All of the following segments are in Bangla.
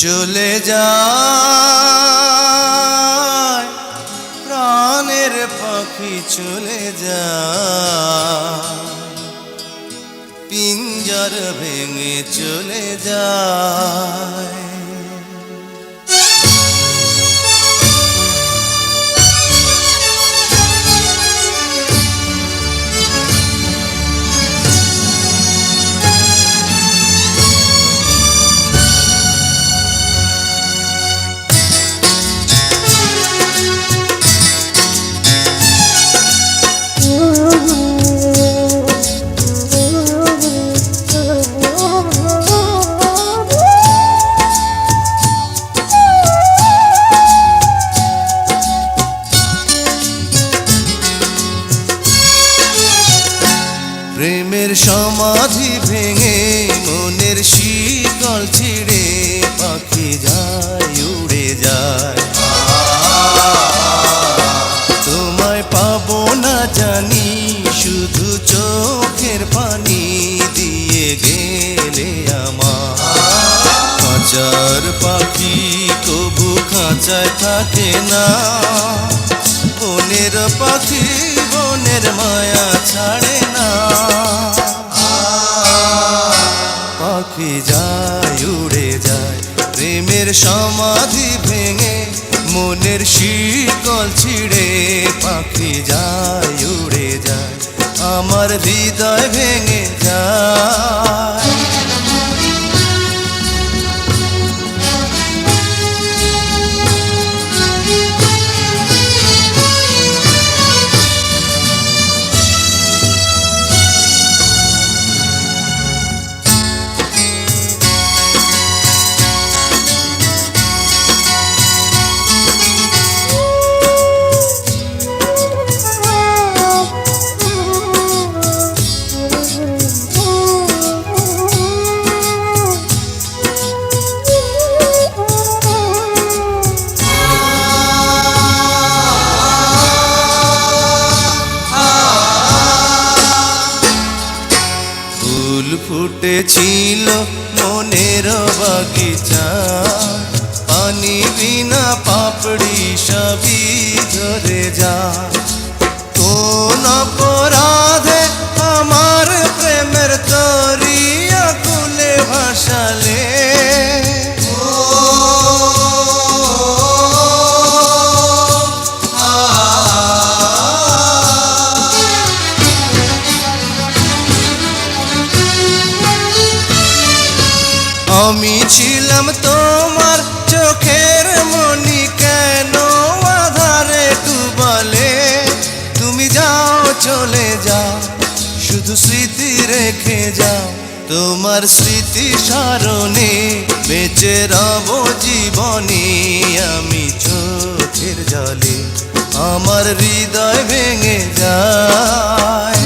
চলে যায় প্রাণের পাখি চলে যায়, পিঞ্জর ভেঙে চলে যায়। প্রেমের সমাধি ভেঙে মনের শিকল ছিঁড়ে পাখি যায় উড়ে যায়। তোমায় পাবো না জানি শুধু চোখের পানি দিয়ে গেলে আমার। খাঁচার পাখি কবু খাঁচায় থাকে না, বনের পাখি বনের মায়া ছাড়ে না। পাখি যায় উড়ে যায় প্রেমের সমাধি ভেঙে মনের শিকল ছিঁড়ে পাখি যায় উড়ে যায়, আমার হৃদয় ভেঙে যায়। ফুটেছিল মনের বাগিচা, পানি বিনা পাপড়ি সবই ধরে যায়। কোন অপরাধে আমার প্রেমের তরিয়া কুলে ভাসালে, আমি ছিলাম তোমার চোখের মনি, কেন আধারে ডুবালে? তুমি যাও চলে যাও শুধু স্মৃতি রেখে যাও, তোমার স্মৃতি স্মরণে বেঁচে রব জীবনে। আমি চোখের জলে আমার হৃদয় ভেঙে যায়।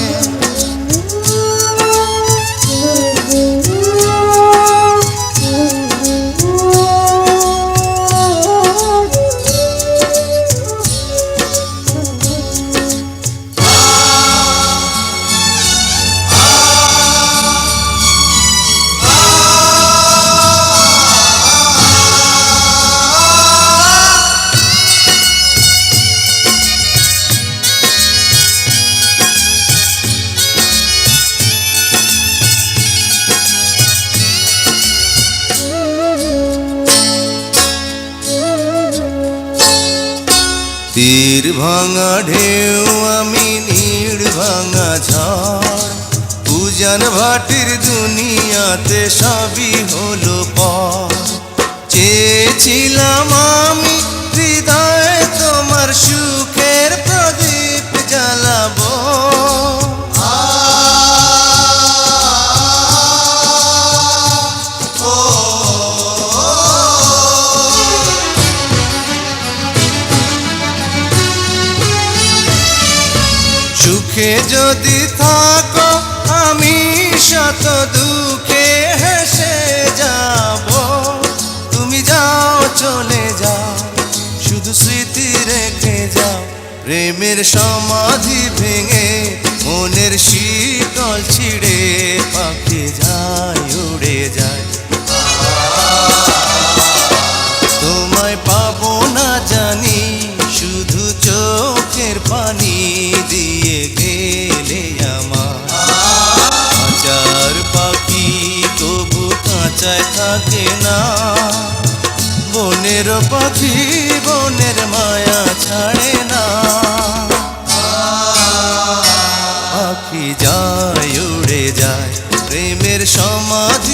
তীর ভাঙা ঢেউ আমি নীড় ভাঙা ঝড়, উজান ভাটির দুনিয়াতে সবই হলো পর। চেয়েছিলাম আমি হৃদয়ে তোমার সুখের প্রদীপ জ্বালাবো, সুখে যদি থাকো আমি শত দুঃখে হেসে যাব। তুমি যাও চলে যাও শুধু স্মৃতি রেখে যাও, প্রেমের সমাধি ভেঙে মনের শীতল ছিঁড়ে পাখি যায় উড়ে যায়। চোখের পানি দিয়ে গেলে আমার কাঁচার পাখি তবু কাঁচায় থাকে না বনের পাখি বনের মায়া ছাড়ে না পাখি যায় উড়ে যায় প্রেমের সমাধি